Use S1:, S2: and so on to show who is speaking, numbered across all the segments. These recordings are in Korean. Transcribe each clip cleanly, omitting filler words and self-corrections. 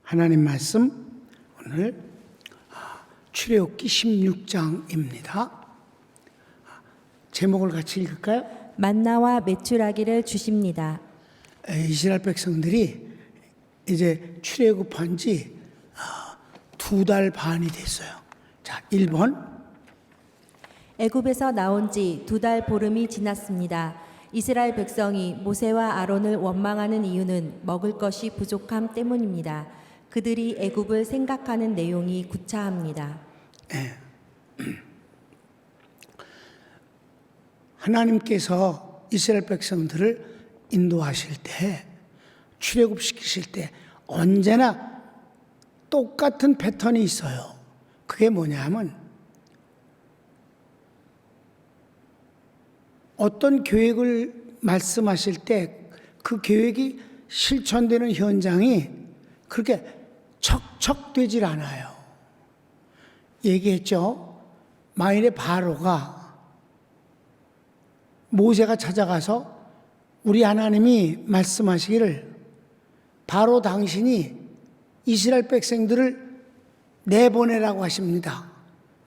S1: 하나님 말씀 오늘 출애굽기 16장입니다. 제목을 같이 읽을까요?
S2: 만나와 메추라기를 주십니다.
S1: 이스라엘 백성들이 이제 출애굽한 지 2달 반이 됐어요. 자, 1번.
S2: 애굽에서 나온 지 2달 보름이 지났습니다. 이스라엘 백성이 모세와 아론을 원망하는 이유는 먹을 것이 부족함 때문입니다. 그들이 애굽을 생각하는 내용이 구차합니다.
S1: 하나님께서 이스라엘 백성들을 인도하실 때, 출애굽시키실 때 언제나 똑같은 패턴이 있어요. 그게 뭐냐면 어떤 계획을 말씀하실 때 그 계획이 실천되는 현장이 그렇게 척척되질 않아요. 얘기했죠. 만일에 바로가 모세가 찾아가서 우리 하나님이 말씀하시기를 바로 당신이 이스라엘 백성들을 내보내라고 하십니다.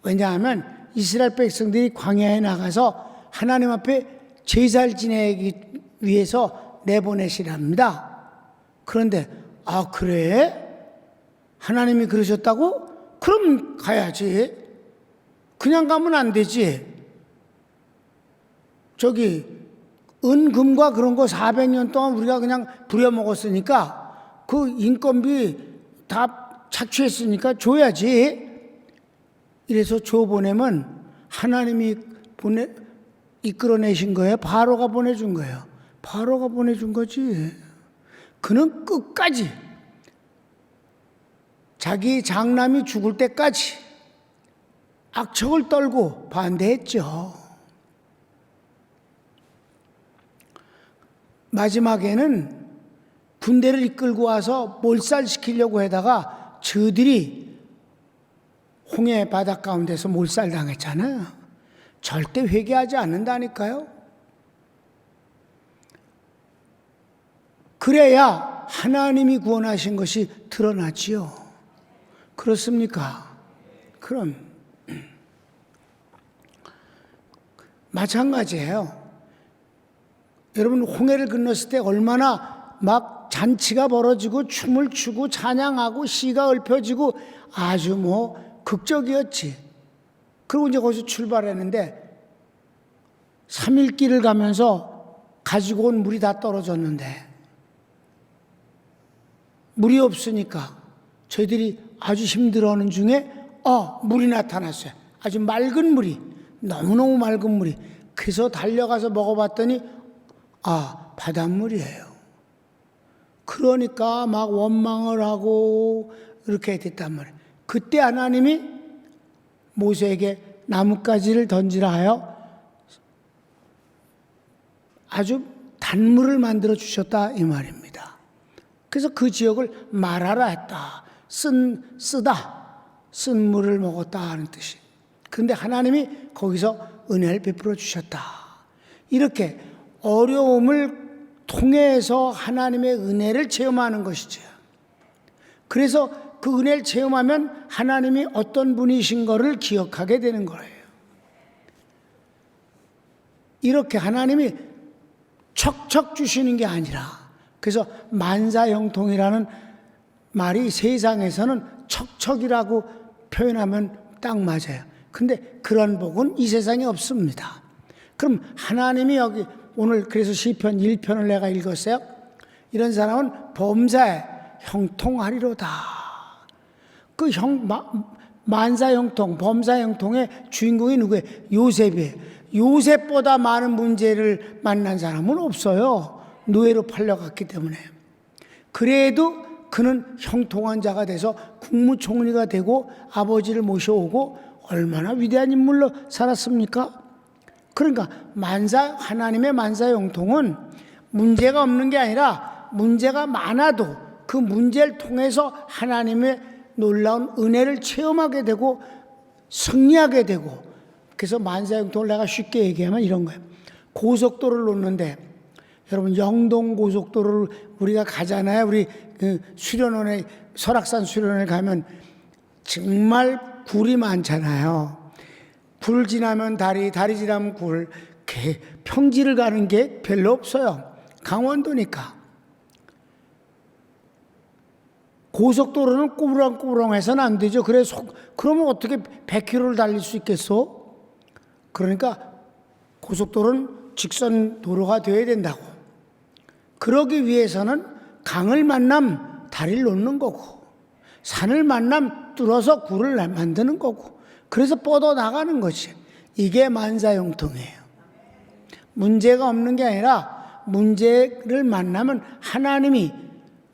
S1: 왜냐하면 이스라엘 백성들이 광야에 나가서 하나님 앞에 제사를 지내기 위해서 내보내시랍니다. 그런데 그래? 하나님이 그러셨다고? 그럼 가야지. 그냥 가면 안 되지. 저기 은금과 그런 거 400년 동안 우리가 그냥 부려먹었으니까 그 인건비 다 착취했으니까 줘야지. 이래서 줘 보내면 하나님이 이끌어내신 거예요? 바로가 보내준 거예요? 바로가 보내준 거지. 그는 끝까지 자기 장남이 죽을 때까지 악척을 떨고 반대했죠. 마지막에는 군대를 이끌고 와서 몰살시키려고 하다가 저들이 홍해 바다 가운데서 몰살당했잖아요. 절대 회개하지 않는다니까요. 그래야 하나님이 구원하신 것이 드러나지요. 그렇습니까? 그럼 마찬가지예요. 여러분 홍해를 건넜을 때 얼마나 막 잔치가 벌어지고 춤을 추고 찬양하고 시가 읊혀지고 아주 극적이었지. 그리고 이제 거기서 출발했는데 3일 길을 가면서 가지고 온 물이 다 떨어졌는데 물이 없으니까 저희들이 아주 힘들어하는 중에 물이 나타났어요. 아주 맑은 물이, 너무너무 맑은 물이. 그래서 달려가서 먹어봤더니 바닷물이에요. 그러니까 막 원망을 하고 이렇게 됐단 말이에요. 그때 하나님이 모세에게 나뭇가지를 던지라 하여 아주 단물을 만들어 주셨다 이 말입니다. 그래서 그 지역을 마라라 했다. 쓰다. 쓴 물을 먹었다 하는 뜻이. 그런데 하나님이 거기서 은혜를 베풀어 주셨다. 이렇게 어려움을 통해서 하나님의 은혜를 체험하는 것이죠. 그래서 그 은혜를 체험하면 하나님이 어떤 분이신 것을 기억하게 되는 거예요. 이렇게 하나님이 척척 주시는 게 아니라, 그래서 만사형통이라는 말이 세상에서는 척척이라고 표현하면 딱 맞아요. 근데 그런 복은 이 세상에 없습니다. 그럼 하나님이 여기 오늘 그래서 시편 1편을 내가 읽었어요. 이런 사람은 범사에 형통하리로다. 그 만사형통, 범사형통의 주인공이 누구예요? 요셉이에요. 요셉보다 많은 문제를 만난 사람은 없어요. 노예로 팔려갔기 때문에. 그래도 그는 형통한 자가 돼서 국무총리가 되고 아버지를 모셔오고 얼마나 위대한 인물로 살았습니까? 그러니까 하나님의 만사형통은 문제가 없는 게 아니라 문제가 많아도 그 문제를 통해서 하나님의 놀라운 은혜를 체험하게 되고 승리하게 되고. 그래서 만사형통을 내가 쉽게 얘기하면 이런 거예요. 고속도로를 놓는데 여러분 영동 고속도로를 우리가 가잖아요. 우리 그 수련원에 설악산 수련원에 가면 정말 굴이 많잖아요. 굴 지나면 다리, 다리 지나면 굴. 평지를 가는 게 별로 없어요. 강원도니까. 고속도로는 꼬부랑꼬부랑해서는 안 되죠. 그러면 어떻게 100km를 달릴 수 있겠어? 그러니까 고속도로는 직선 도로가 되어야 된다고. 그러기 위해서는 강을 만남 다리를 놓는 거고, 산을 만남 뚫어서 굴을 만드는 거고, 그래서 뻗어 나가는 것이 이게 만사형통이에요. 문제가 없는 게 아니라 문제를 만나면 하나님이,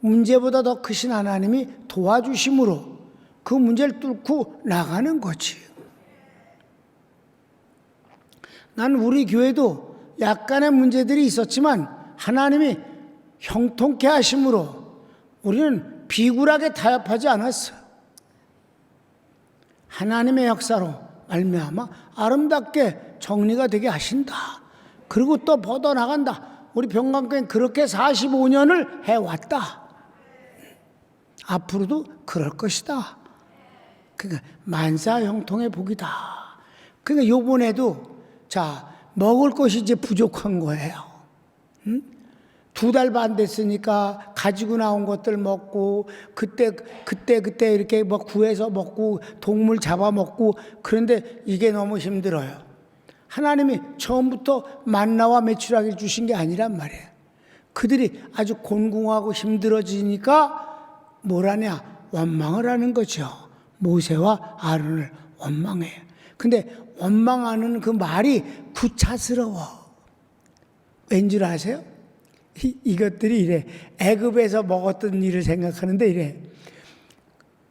S1: 문제보다 더 크신 하나님이 도와주심으로 그 문제를 뚫고 나가는 거지. 난 우리 교회도 약간의 문제들이 있었지만 하나님이 형통케 하심으로 우리는 비굴하게 타협하지 않았어요. 하나님의 역사로 말미암아 아름답게 정리가 되게 하신다. 그리고 또 뻗어나간다. 우리 병강교회는 그렇게 45년을 해왔다. 앞으로도 그럴 것이다. 그러니까 만사형통의 복이다. 그러니까 요번에도 자, 먹을 것이 이제 부족한 거예요. 2달 반 됐으니까 가지고 나온 것들 먹고 그때 이렇게 뭐 구해서 먹고 동물 잡아 먹고, 그런데 이게 너무 힘들어요. 하나님이 처음부터 만나와 메추라기를 주신 게 아니란 말이에요. 그들이 아주 곤궁하고 힘들어지니까 뭘 하냐? 원망을 하는 거죠. 모세와 아론을 원망해요. 근데 원망하는 그 말이 구차스러워. 왠 줄 아세요? 이것들이 이래. 애굽에서 먹었던 일을 생각하는데 이래.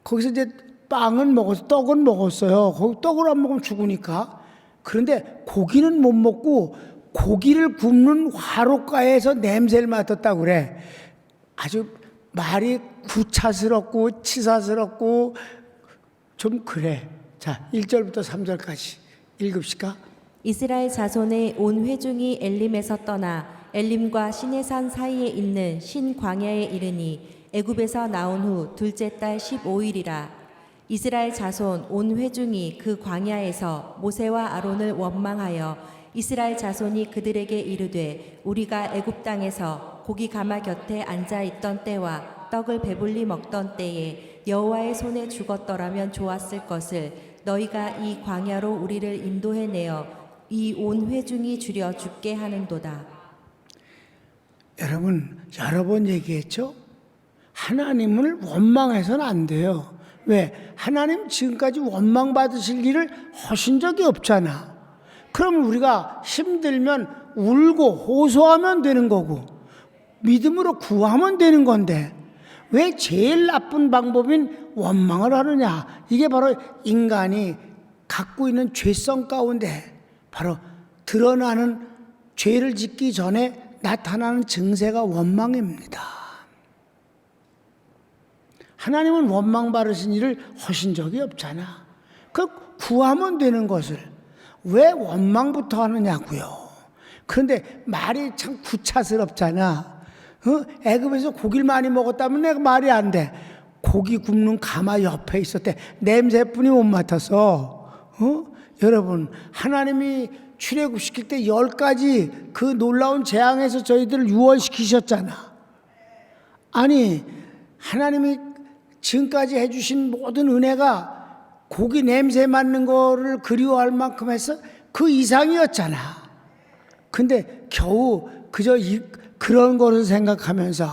S1: 거기서 이제 빵은 먹었어, 떡은 먹었어요. 거기 떡을 안 먹으면 죽으니까. 그런데 고기는 못 먹고 고기를 굽는 화롯가에서 냄새를 맡았다고 그래. 아주 말이 구차스럽고 치사스럽고 좀 그래. 자, 1절부터 3절까지 읽읍시까?
S2: 이스라엘 자손의 온 회중이 엘림에서 떠나 엘림과 시내산 사이에 있는 신 광야에 이르니 애굽에서 나온 후 둘째 달 15일이라. 이스라엘 자손 온 회중이 그 광야에서 모세와 아론을 원망하여 이스라엘 자손이 그들에게 이르되 우리가 애굽 땅에서 고기 가마 곁에 앉아 있던 때와 떡을 배불리 먹던 때에 여호와의 손에 죽었더라면 좋았을 것을 너희가 이 광야로 우리를 인도해내어 이 온 회중이 줄여 죽게 하는도다.
S1: 여러분 여러 번 얘기했죠? 하나님을 원망해서는 안 돼요. 왜? 하나님 지금까지 원망받으실 일을 하신 적이 없잖아. 그럼 우리가 힘들면 울고 호소하면 되는 거고 믿음으로 구하면 되는 건데 왜 제일 나쁜 방법인 원망을 하느냐? 이게 바로 인간이 갖고 있는 죄성 가운데 바로 드러나는, 죄를 짓기 전에 나타나는 증세가 원망입니다. 하나님은 원망 받으신 일을 하신 적이 없잖아. 그 구하면 되는 것을 왜 원망부터 하느냐고요. 그런데 말이 참 구차스럽잖아. 애굽에서 고기를 많이 먹었다면 내가 말이 안 돼. 고기 굽는 가마 옆에 있었대. 냄새뿐이 못 맡아서. 여러분, 하나님이 출애굽시킬 때 10가지 그 놀라운 재앙에서 저희들을 유언시키셨잖아. 아니, 하나님이 지금까지 해주신 모든 은혜가 고기 냄새 맡는 거를 그리워할 만큼 해서 그 이상이었잖아. 근데 겨우 그저 그런 거를 생각하면서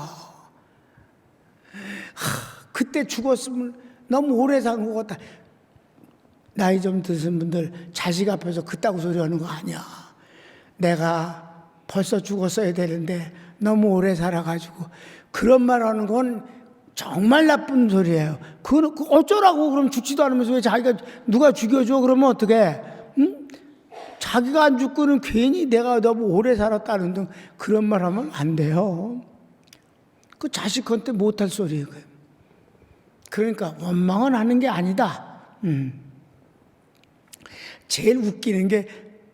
S1: 그때 죽었으면 너무 오래 산 것 같다. 나이 좀 드신 분들 자식 앞에서 그따구 소리 하는 거 아니야. 내가 벌써 죽었어야 되는데 너무 오래 살아가지고 그런 말 하는 건 정말 나쁜 소리예요. 그 어쩌라고. 그럼 죽지도 않으면서 왜 자기가 누가 죽여줘 그러면 어떡해. 응? 자기가 안 죽고는 괜히 내가 너무 오래 살았다는 등 그런 말 하면 안 돼요. 그 자식한테 못할 소리예요. 그러니까 원망은 하는 게 아니다. 제일 웃기는 게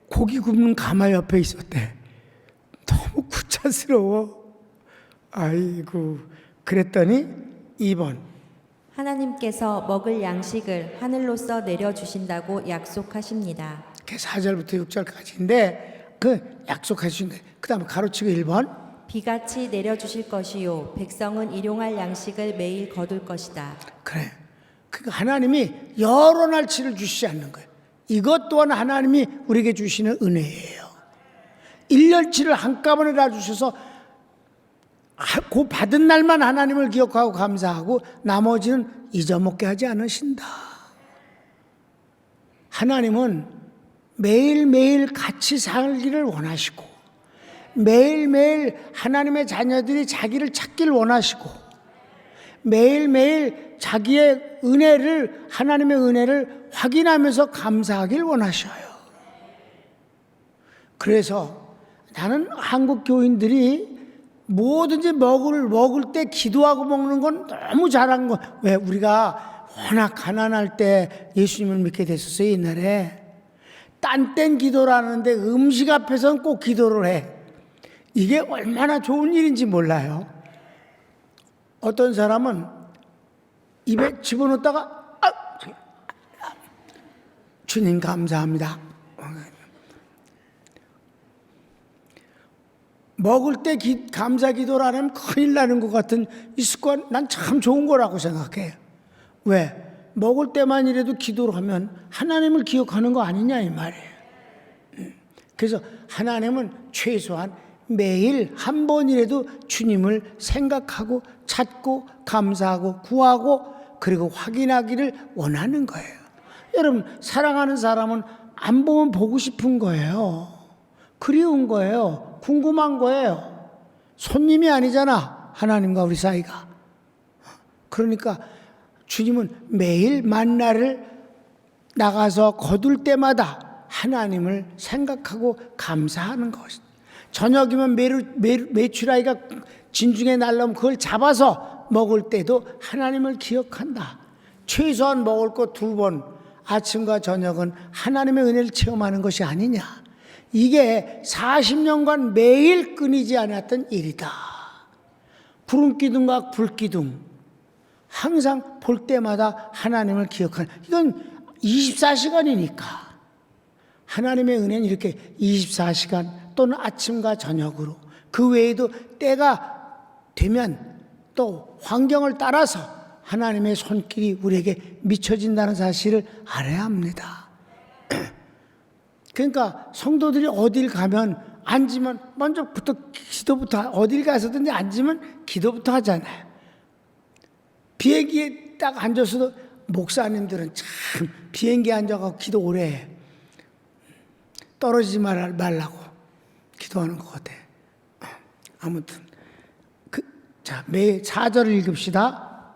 S1: 고기 굽는 가마 옆에 있었대. 너무 구차 갑작스러워. 아이고. 그랬더니 2번.
S2: 하나님께서 먹을 양식을 하늘로서 내려주신다고 약속하십니다.
S1: 4절부터 6절까지인데 그 약속하신 거예요. 그 다음에 가로치고 1번.
S2: 비같이 내려주실 것이요 백성은 일용할 양식을 매일 거둘 것이다.
S1: 그래. 그러니까 하나님이 여러 날치를 주시지 않는 거예요. 이것 또한 하나님이 우리에게 주시는 은혜예요. 1년치를 한꺼번에 다 주셔서 그 받은 날만 하나님을 기억하고 감사하고 나머지는 잊어먹게 하지 않으신다. 하나님은 매일매일 같이 살기를 원하시고 매일매일 하나님의 자녀들이 자기를 찾기를 원하시고 매일매일 자기의 은혜를 하나님의 은혜를 확인하면서 감사하길 원하셔요. 그래서 나는 한국 교인들이 뭐든지 먹을 때 기도하고 먹는 건 너무 잘한 거. 왜? 우리가 워낙 가난할 때 예수님을 믿게 됐었어요. 옛날에 딴 기도라는데 음식 앞에서는 꼭 기도를 해. 이게 얼마나 좋은 일인지 몰라요. 어떤 사람은 입에 집어넣다가 주님 감사합니다. 먹을 때 감사 기도를 안 하면 큰일 나는 것 같은 이 습관, 난 참 좋은 거라고 생각해요. 왜? 먹을 때만이라도 기도를 하면 하나님을 기억하는 거 아니냐 이 말이에요. 그래서 하나님은 최소한 매일 한 번이라도 주님을 생각하고 찾고 감사하고 구하고 그리고 확인하기를 원하는 거예요. 여러분, 사랑하는 사람은 안 보면 보고 싶은 거예요. 그리운 거예요. 궁금한 거예요. 손님이 아니잖아. 하나님과 우리 사이가. 그러니까 주님은 매일 만나를 나가서 거둘 때마다 하나님을 생각하고 감사하는 것이다. 저녁이면 메추라기가 진중에 날라오면 그걸 잡아서 먹을 때도 하나님을 기억한다. 최소한 먹을 거 2번, 아침과 저녁은 하나님의 은혜를 체험하는 것이 아니냐. 이게 40년간 매일 끊이지 않았던 일이다. 구름기둥과 불기둥, 항상 볼 때마다 하나님을 기억하는, 이건 24시간이니까 하나님의 은혜는 이렇게 24시간 또는 아침과 저녁으로, 그 외에도 때가 되면 또 환경을 따라서 하나님의 손길이 우리에게 미쳐진다는 사실을 알아야 합니다. 그러니까 성도들이 어딜 가면 앉으면 먼저부터 기도부터, 어딜 가서든지 앉으면 기도부터 하잖아요. 비행기에 딱 앉아서도 목사님들은 참 비행기에 앉아서 기도 오래 해. 떨어지지 말라고 기도하는 것 같아. 아무튼 자, 매 4절을 읽읍시다.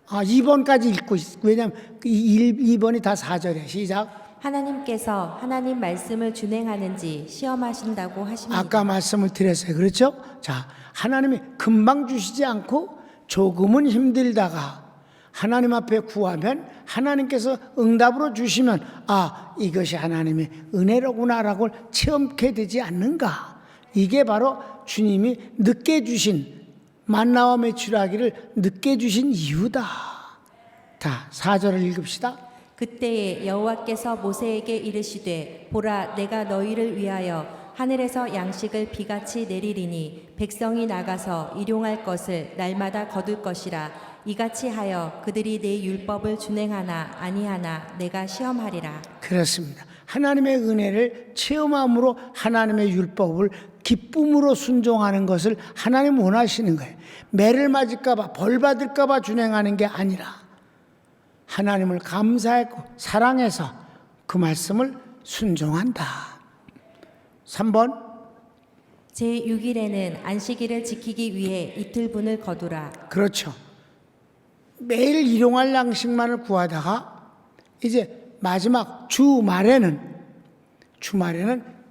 S1: 2번까지 읽고 왜냐하면 2번이 다 4절이에요. 시작.
S2: 하나님께서 하나님 말씀을 준행하는지 시험하신다고 하십니다.
S1: 아까 말씀을 드렸어요. 그렇죠? 자, 하나님이 금방 주시지 않고 조금은 힘들다가 하나님 앞에 구하면 하나님께서 응답으로 주시면 이것이 하나님의 은혜로구나라고 체험하게 되지 않는가. 이게 바로 주님이 늦게 주신 만나와 메추라기를 늦게 주신 이유다. 다 4절을 읽읍시다.
S2: 그때에 여호와께서 모세에게 이르시되 보라 내가 너희를 위하여 하늘에서 양식을 비같이 내리리니 백성이 나가서 일용할 것을 날마다 거둘 것이라. 이같이 하여 그들이 내 율법을 준행하나 아니하나 내가 시험하리라.
S1: 그렇습니다. 하나님의 은혜를 체험함으로 하나님의 율법을 기쁨으로 순종하는 것을 하나님 원하시는 거예요. 매를 맞을까 봐, 벌 받을까 봐 준행하는 게 아니라 하나님을 감사하고 사랑해서 그 말씀을 순종한다. 3번.
S2: 제6일에는 안식일을 지키기 위해 이틀분을 거두라.
S1: 그렇죠. 매일 일용할 양식만을 구하다가 이제 마지막 주말에는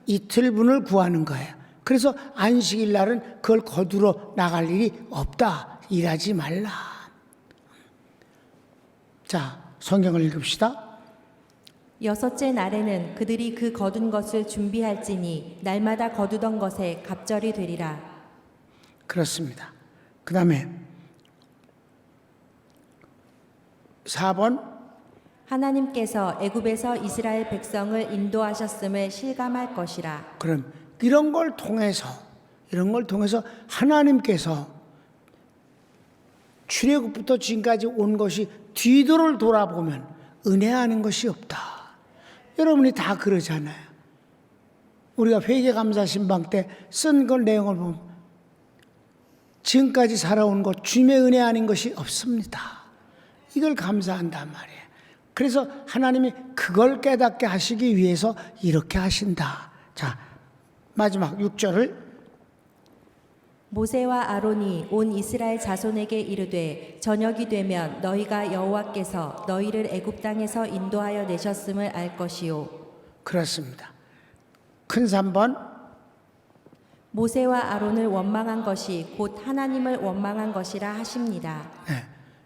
S1: 이틀분을 구하는 거예요. 그래서 안식일 날은 그걸 거두러 나갈 일이 없다. 일하지 말라. 자, 성경을 읽읍시다.
S2: 6째 날에는 그들이 그 거둔 것을 준비할지니 날마다 거두던 것에 갑절이 되리라.
S1: 그렇습니다. 그 다음에 4번
S2: 하나님께서 애굽에서 이스라엘 백성을 인도하셨음을 실감할 것이라.
S1: 그럼 이런 걸 통해서 하나님께서 출애굽부터 지금까지 온 것이 뒤도를 돌아보면 은혜하는 것이 없다. 여러분이 다 그러잖아요. 우리가 회개감사 신방 때 쓴 그 내용을 보면 지금까지 살아온 것 주님의 은혜 아닌 것이 없습니다. 이걸 감사한단 말이에요. 그래서 하나님이 그걸 깨닫게 하시기 위해서 이렇게 하신다. 자, 마지막 6절을
S2: 모세와 아론이 온 이스라엘 자손에게 이르되 저녁이 되면 너희가 여호와께서 너희를 애굽 땅에서 인도하여 내셨음을 알 것이요.
S1: 그렇습니다. 큰 3번
S2: 모세와 아론을 원망한 것이 곧 하나님을 원망한 것이라 하십니다.
S1: 네,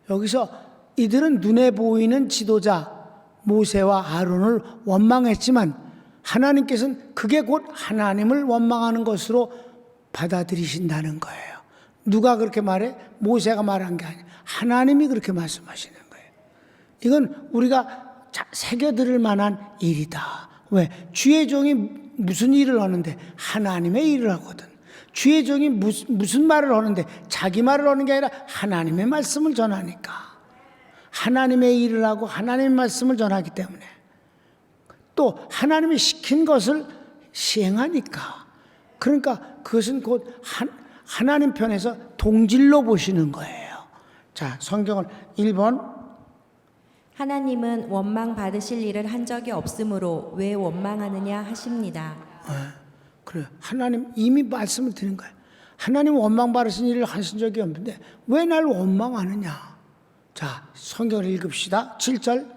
S1: 여기서 이들은 눈에 보이는 지도자 모세와 아론을 원망했지만 하나님께서는 그게 곧 하나님을 원망하는 것으로 받아들이신다는 거예요. 누가 그렇게 말해? 모세가 말한 게 아니에요. 하나님이 그렇게 말씀하시는 거예요. 이건 우리가 새겨들을 만한 일이다. 왜? 주의 종이 무슨 일을 하는데 하나님의 일을 하거든. 주의 종이 무슨 말을 하는데 자기 말을 하는 게 아니라 하나님의 말씀을 전하니까. 하나님의 일을 하고 하나님의 말씀을 전하기 때문에 또 하나님이 시킨 것을 시행하니까. 그러니까 그것은 곧 하나님 편에서 동질로 보시는 거예요. 자, 성경을 1번
S2: 하나님은 원망 받으실 일을 한 적이 없으므로 왜 원망하느냐 하십니다.
S1: 그래, 하나님 이미 말씀을 드린 거예요. 하나님 원망 받으신 일을 하신 적이 없는데 왜 날 원망하느냐. 자, 성경을 읽읍시다. 7절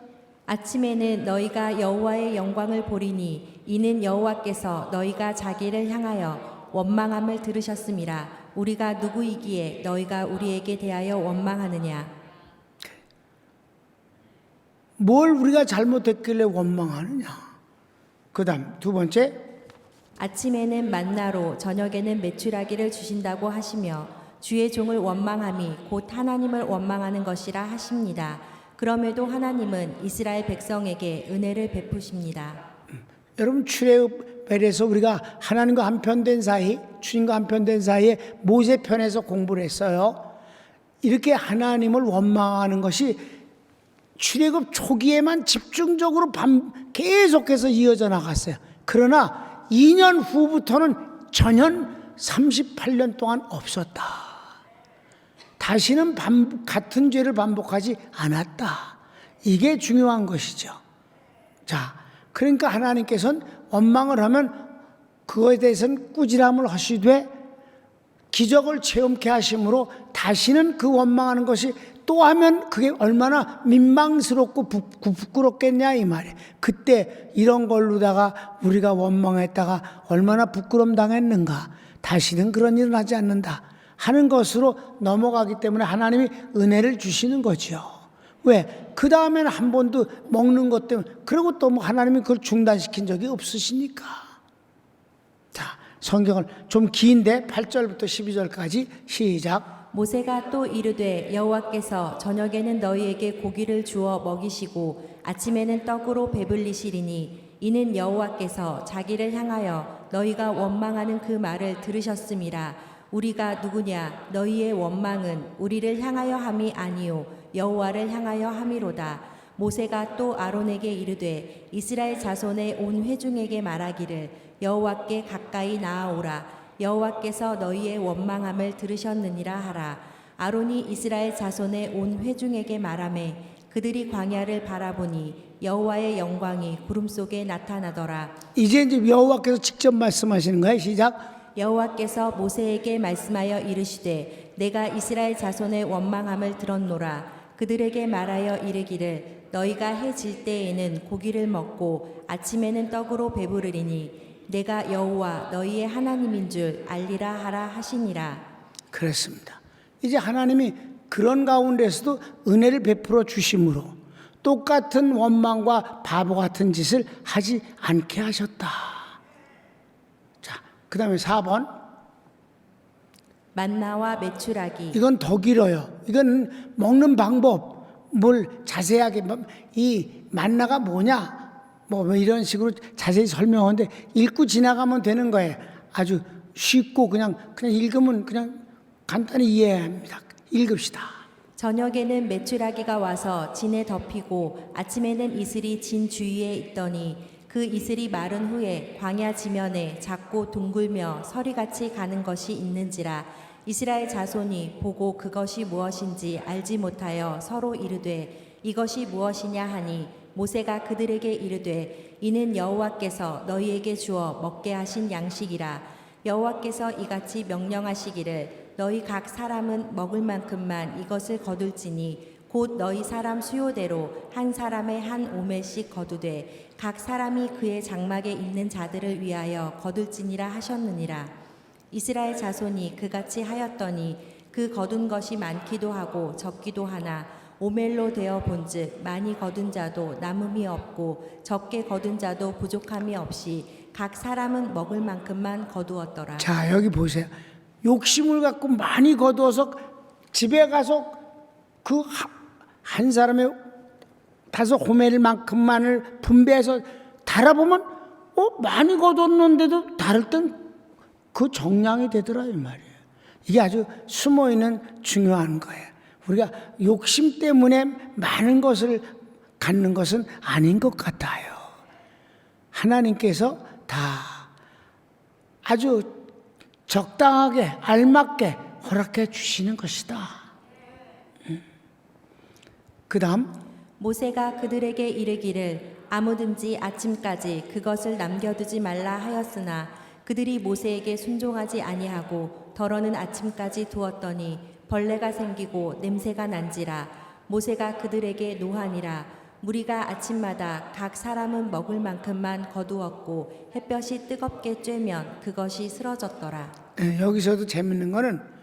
S2: 아침에는 너희가 여호와의 영광을 보리니 이는 여호와께서 너희가 자기를 향하여 원망함을 들으셨음이라. 우리가 누구이기에 너희가 우리에게 대하여 원망하느냐.
S1: 뭘 우리가 잘못했길래 원망하느냐. 그 다음 두 번째
S2: 아침에는 만나로 저녁에는 메추라기를 주신다고 하시며 주의 종을 원망함이 곧 하나님을 원망하는 것이라 하십니다. 그럼에도 하나님은 이스라엘 백성에게 은혜를 베푸십니다.
S1: 여러분 출애굽에서 우리가 하나님과 한편된 사이, 주님과 한편된 사이에 모세 편에서 공부를 했어요. 이렇게 하나님을 원망하는 것이 출애굽 초기에만 집중적으로 계속해서 이어져 나갔어요. 그러나 2년 후부터는 전혀 38년 동안 없었다. 다시는 같은 죄를 반복하지 않았다. 이게 중요한 것이죠. 자, 그러니까 하나님께서는 원망을 하면 그거에 대해서는 꾸지람을 하시되 기적을 체험케 하심으로 다시는 그 원망하는 것이 또 하면 그게 얼마나 민망스럽고 부끄럽겠냐 이 말이에요. 그때 이런 걸로다가 우리가 원망했다가 얼마나 부끄럼 당했는가. 다시는 그런 일은 하지 않는다 하는 것으로 넘어가기 때문에 하나님이 은혜를 주시는 거죠. 왜? 그 다음에는 한 번도 먹는 것 때문에 그리고 또 뭐 하나님이 그걸 중단시킨 적이 없으시니까. 자, 성경을 좀 긴데 8절부터 12절까지 시작.
S2: 모세가 또 이르되 여호와께서 저녁에는 너희에게 고기를 주어 먹이시고 아침에는 떡으로 배불리시리니 이는 여호와께서 자기를 향하여 너희가 원망하는 그 말을 들으셨음이라. 우리가 누구냐? 너희의 원망은 우리를 향하여 함이 아니요 여호와를 향하여 함이로다. 모세가 또 아론에게 이르되 이스라엘 자손의 온 회중에게 말하기를 여호와께 가까이 나아오라. 여호와께서 너희의 원망함을 들으셨느니라 하라. 아론이 이스라엘 자손의 온 회중에게 말하매 그들이 광야를 바라보니 여호와의 영광이 구름 속에 나타나더라.
S1: 이제 여호와께서 직접 말씀하시는 거예요. 시작.
S2: 여호와께서 모세에게 말씀하여 이르시되 내가 이스라엘 자손의 원망함을 들었노라. 그들에게 말하여 이르기를 너희가 해 질 때에는 고기를 먹고 아침에는 떡으로 배부르리니 내가 여호와 너희의 하나님인 줄 알리라 하라 하시니라.
S1: 그렇습니다. 이제 하나님이 그런 가운데서도 은혜를 베풀어 주심으로 똑같은 원망과 바보 같은 짓을 하지 않게 하셨다. 자, 그 다음에 4번.
S2: 만나와 메추라기
S1: 이건 더 길어요. 이건 먹는 방법, 뭘 자세하게, 이 만나가 뭐냐, 뭐 이런 식으로 자세히 설명하는데 읽고 지나가면 되는 거예요. 아주 쉽고 그냥 읽으면 그냥 간단히 이해해야 합니다. 읽읍시다.
S2: 저녁에는 메추라기가 와서 진에 덮이고 아침에는 이슬이 진 주위에 있더니 그 이슬이 마른 후에 광야 지면에 작고 둥글며 서리같이 가는 것이 있는지라 이스라엘 자손이 보고 그것이 무엇인지 알지 못하여 서로 이르되 이것이 무엇이냐 하니 모세가 그들에게 이르되 이는 여호와께서 너희에게 주어 먹게 하신 양식이라 여호와께서 이같이 명령하시기를 너희 각 사람은 먹을 만큼만 이것을 거둘지니 곧 너희 사람 수요대로 한 사람의 한 오멜씩 거두되 각 사람이 그의 장막에 있는 자들을 위하여 거둘지니라 하셨느니라. 이스라엘 자손이 그같이 하였더니 그 거둔 것이 많기도 하고 적기도 하나 오멜로 되어 본즉 많이 거둔 자도 남음이 없고 적게 거둔 자도 부족함이 없이 각 사람은 먹을 만큼만 거두었더라.
S1: 자, 여기 보세요. 욕심을 갖고 많이 거두어서 집에 가서 그 한 사람의 5호멜만큼만을 분배해서 달아보면 많이 거뒀는데도 다를 땐 그 정량이 되더라 이 말이에요. 이게 아주 숨어있는 중요한 거예요. 우리가 욕심 때문에 많은 것을 갖는 것은 아닌 것 같아요. 하나님께서 다 아주 적당하게 알맞게 허락해 주시는 것이다. 그 다음
S2: 모세가 그들에게 이르기를 아무든지 아침까지 그것을 남겨두지 말라 하였으나 그들이 모세에게 순종하지 아니하고 더러는 아침까지 두었더니 벌레가 생기고 냄새가 난지라 모세가 그들에게 노하니라 무리가 아침마다 각 사람은 먹을 만큼만 거두었고 햇볕이 뜨겁게 쬐면 그것이 쓰러졌더라.
S1: 여기서도 재밌는 거는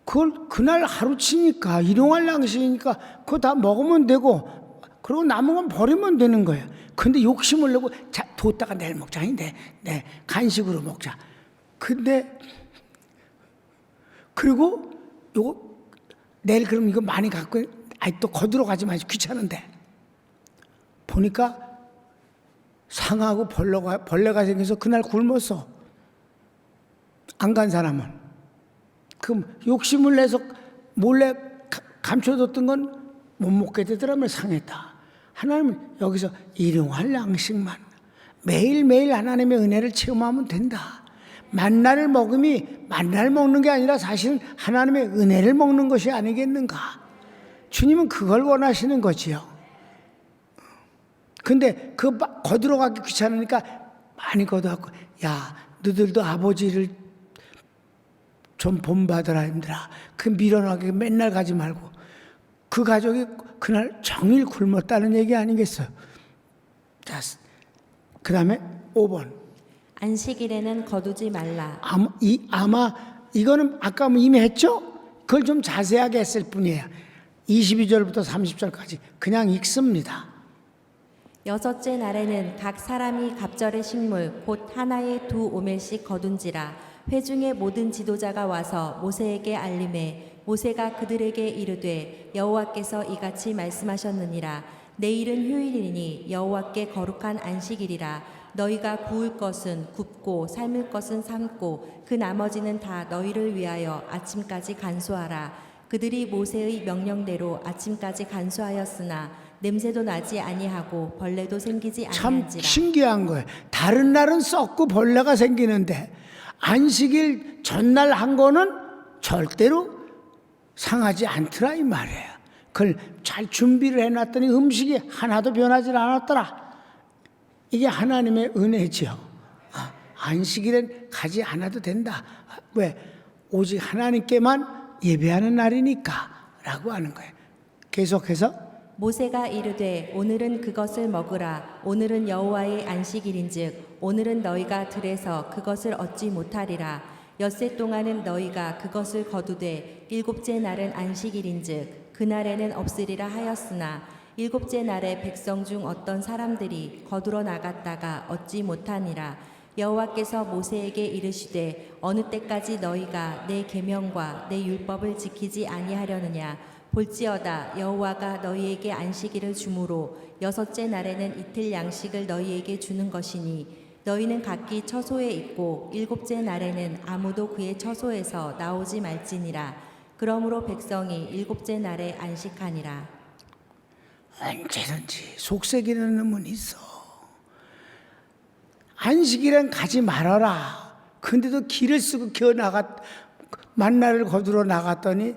S1: 그걸 그날 하루치니까 일용할 양식이니까 그거 다 먹으면 되고 그리고 남은 건 버리면 되는 거예요. 근데 욕심을 내고 뒀다가 내일 먹자. 네, 간식으로 먹자. 근데 그리고 요거 내일 그럼 이거 많이 갖고 또 거두러 가지 마시 귀찮은데 보니까 상하고 벌레가 생겨서 그날 굶었어. 안 간 사람은. 그럼 욕심을 내서 몰래 감춰뒀던 건 못 먹게 되더라면 상했다. 하나님은 여기서 일용할 양식만 매일매일 하나님의 은혜를 체험하면 된다. 만나를 먹음이 만나를 먹는 게 아니라 사실은 하나님의 은혜를 먹는 것이 아니겠는가. 주님은 그걸 원하시는 거지요. 근데 그 거두러 가기 귀찮으니까 많이 거두었고 야 너들도 아버지를 좀 본받아라 힘들아. 그 미련하게 맨날 가지 말고 그 가족이 그날 종일 굶었다는 얘기 아니겠어요. 자, 그 다음에 5번
S2: 안식일에는 거두지 말라.
S1: 아마 이거는 아까 이미 했죠? 그걸 좀 자세하게 했을 뿐이에요. 22절부터 30절까지 그냥 읽습니다.
S2: 여섯째 날에는 각 사람이 갑절의 식물 곧 하나에 2오멜씩 거둔지라 회중의 모든 지도자가 와서 모세에게 알림해 모세가 그들에게 이르되 여호와께서 이같이 말씀하셨느니라 내일은 휴일이니 여호와께 거룩한 안식일이라 너희가 구울 것은 굽고 삶을 것은 삶고 그 나머지는 다 너희를 위하여 아침까지 간수하라. 그들이 모세의 명령대로 아침까지 간수하였으나 냄새도 나지 아니하고 벌레도 생기지
S1: 참
S2: 아니한지라.
S1: 신기한 거예요. 다른 날은 썩고 벌레가 생기는데 안식일 전날 한 거는 절대로 상하지 않더라 이 말이에요. 그걸 잘 준비를 해놨더니 음식이 하나도 변하지 않았더라. 이게 하나님의 은혜죠. 안식일엔 가지 않아도 된다. 왜? 오직 하나님께만 예배하는 날이니까 라고 하는 거예요. 계속해서
S2: 모세가 이르되 오늘은 그것을 먹으라. 오늘은 여호와의 안식일인즉 오늘은 너희가 들에서 그것을 얻지 못하리라. 엿새 동안은 너희가 그것을 거두되 일곱째 날은 안식일인즉 그날에는 없으리라 하였으나 일곱째 날에 백성 중 어떤 사람들이 거두러 나갔다가 얻지 못하니라. 여호와께서 모세에게 이르시되 어느 때까지 너희가 내 계명과 내 율법을 지키지 아니하려느냐 볼지어다 여호와가 너희에게 안식일을 주므로 여섯째 날에는 이틀 양식을 너희에게 주는 것이니 너희는 각기 처소에 있고 일곱째 날에는 아무도 그의 처소에서 나오지 말지니라. 그러므로 백성이 일곱째 날에 안식하니라.
S1: 언제든지 속색이는 놈은 있어. 안식일엔 가지 말아라. 근데도 길을 쓰고 만나를 거두러 나갔더니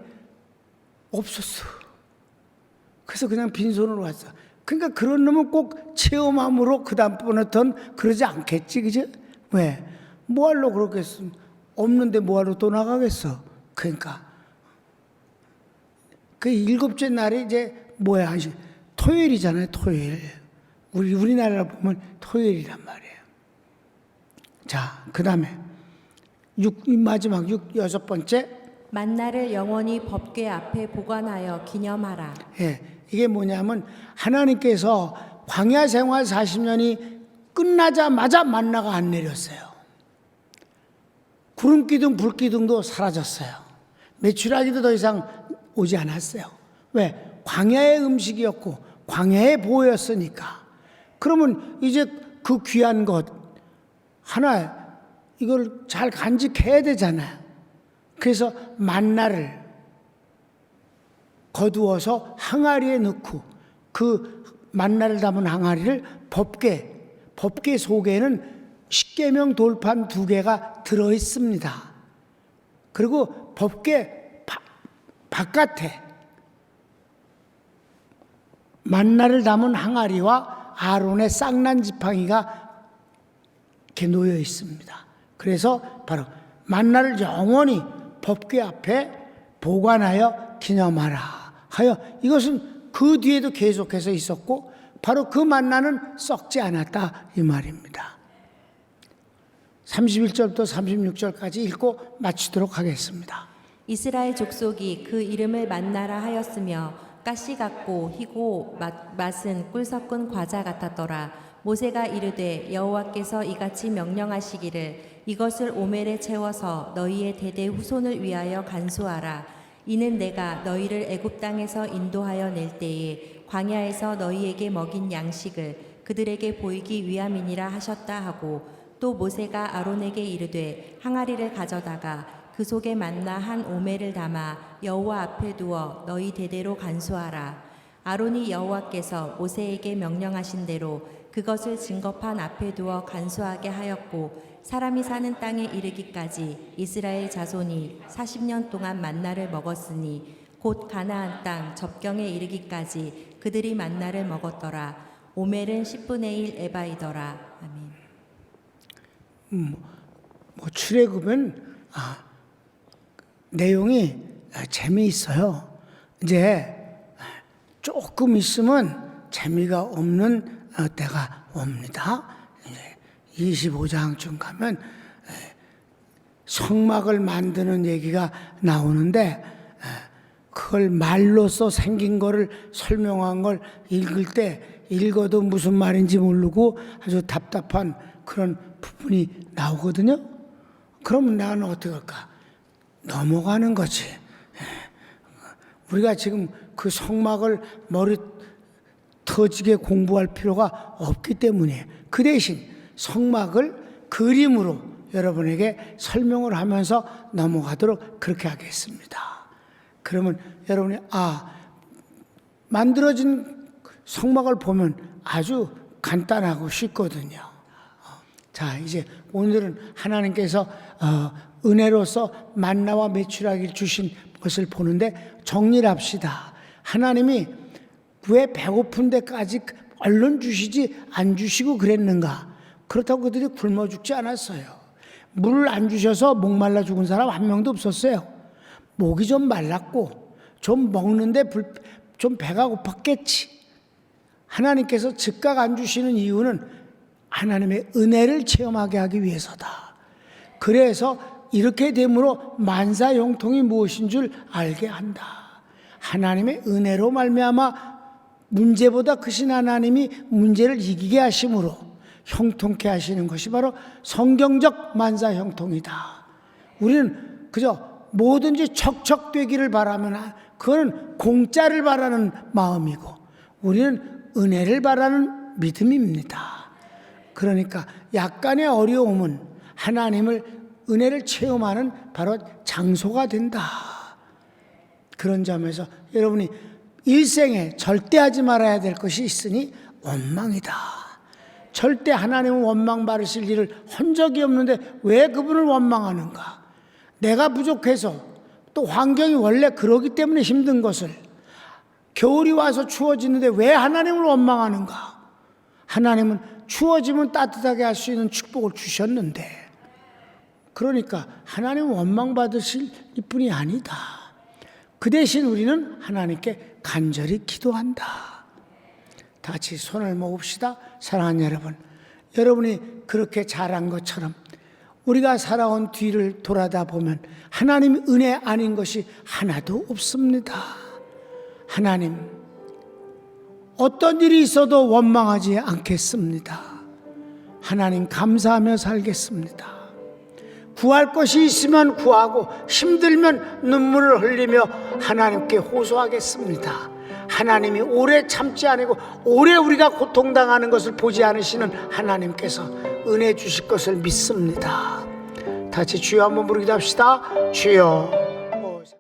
S1: 없었어. 그래서 그냥 빈손으로 왔어. 그러니까 그런 놈은 꼭 체험함으로 그 다음부터는 그러지 않겠지, 그죠? 왜? 뭐하러 그러겠어? 없는데 뭐하러 또 나가겠어? 그러니까 그 일곱째 날이 이제 뭐야? 토요일이잖아요, 토요일. 우리나라 보면 토요일이란 말이에요. 자, 그 다음에 마지막 여섯 번째.
S2: 만나를 영원히 법궤 앞에 보관하여 기념하라.
S1: 예, 이게 뭐냐면 하나님께서 광야 생활 40년이 끝나자마자 만나가 안 내렸어요. 구름 기둥, 불 기둥도 사라졌어요. 메추라기도 더 이상 오지 않았어요. 왜? 광야의 음식이었고 광야의 보호였으니까. 그러면 이제 그 귀한 것 하나 이걸 잘 간직해야 되잖아요. 그래서 만나를 거두어서 항아리에 넣고 그 만나를 담은 항아리를 법궤 속에는 십계명 돌판 2개가 들어 있습니다. 그리고 법궤 바깥에 만나를 담은 항아리와 아론의 쌍난 지팡이가 이렇게 놓여 있습니다. 그래서 바로 만나를 영원히 법궤 앞에 보관하여 기념하라 하여 이것은 그 뒤에도 계속해서 있었고 바로 그 만나는 썩지 않았다 이 말입니다. 31절부터 36절까지 읽고 마치도록 하겠습니다.
S2: 이스라엘 족속이 그 이름을 만나라 하였으며 가시 같고 희고 맛은 꿀 섞은 과자 같았더라. 모세가 이르되 여호와께서 이같이 명령하시기를 이것을 오멜에 채워서 너희의 대대 후손을 위하여 간수하라. 이는 내가 너희를 애굽 땅에서 인도하여 낼 때에 광야에서 너희에게 먹인 양식을 그들에게 보이기 위함이니라 하셨다 하고 또 모세가 아론에게 이르되 항아리를 가져다가 그 속에 만나 한 오멜을 담아 여호와 앞에 두어 너희 대대로 간수하라. 아론이 여호와께서 모세에게 명령하신 대로 그것을 증거판 앞에 두어 간수하게 하였고 사람이 사는 땅에 이르기까지 이스라엘 자손이 40년 동안 만나를 먹었으니 곧 가나안 땅 접경에 이르기까지 그들이 만나를 먹었더라. 오멜은 10분의 1 에바이더라. 아멘.
S1: 출애굽은 내용이 재미있어요. 이제 조금 있으면 재미가 없는 때가 옵니다. 25장쯤 가면 성막을 만드는 얘기가 나오는데 그걸 말로써 생긴 거를 설명한 걸 읽을 때 읽어도 무슨 말인지 모르고 아주 답답한 그런 부분이 나오거든요. 그러면 나는 어떻게 할까? 넘어가는 거지. 우리가 지금 그 성막을 머리 터지게 공부할 필요가 없기 때문에 그 대신 성막을 그림으로 여러분에게 설명을 하면서 넘어가도록 그렇게 하겠습니다. 그러면 여러분이 만들어진 성막을 보면 아주 간단하고 쉽거든요. 자, 이제 오늘은 하나님께서 은혜로서 만나와 메추라기를 주신 것을 보는데 정리를 합시다. 하나님이 왜 배고픈 데까지 얼른 주시지 안 주시고 그랬는가? 그렇다고 그들이 굶어 죽지 않았어요. 물을 안 주셔서 목말라 죽은 사람 한 명도 없었어요. 목이 좀 말랐고 좀 먹는데 좀 배가 고팠겠지. 하나님께서 즉각 안 주시는 이유는 하나님의 은혜를 체험하게 하기 위해서다. 그래서 이렇게 됨으로 만사형통이 무엇인 줄 알게 한다. 하나님의 은혜로 말미암아 문제보다 크신 하나님이 문제를 이기게 하심으로 형통케 하시는 것이 바로 성경적 만사 형통이다. 우리는 그저 뭐든지 척척되기를 바라면 그거는 공짜를 바라는 마음이고, 우리는 은혜를 바라는 믿음입니다. 그러니까 약간의 어려움은 하나님을, 은혜를 체험하는 바로 장소가 된다. 그런 점에서 여러분이 일생에 절대 하지 말아야 될 것이 있으니 원망이다. 절대 하나님은 원망 받으실 일을 한 적이 없는데 왜 그분을 원망하는가? 내가 부족해서, 또 환경이 원래 그러기 때문에 힘든 것을, 겨울이 와서 추워지는데 왜 하나님을 원망하는가? 하나님은 추워지면 따뜻하게 할 수 있는 축복을 주셨는데, 그러니까 하나님은 원망받으실 뿐이 아니다. 그 대신 우리는 하나님께 간절히 기도한다. 다 같이 손을 모읍시다. 사랑하는 여러분, 여러분이 그렇게 잘한 것처럼 우리가 살아온 뒤를 돌아다 보면 하나님 은혜 아닌 것이 하나도 없습니다. 하나님, 어떤 일이 있어도 원망하지 않겠습니다. 하나님 감사하며 살겠습니다. 구할 것이 있으면 구하고 힘들면 눈물을 흘리며 하나님께 호소하겠습니다. 하나님이 오래 참지 않고 오래 우리가 고통당하는 것을 보지 않으시는 하나님께서 은혜 주실 것을 믿습니다. 다시 주여 한번 부르기도 합시다. 주여.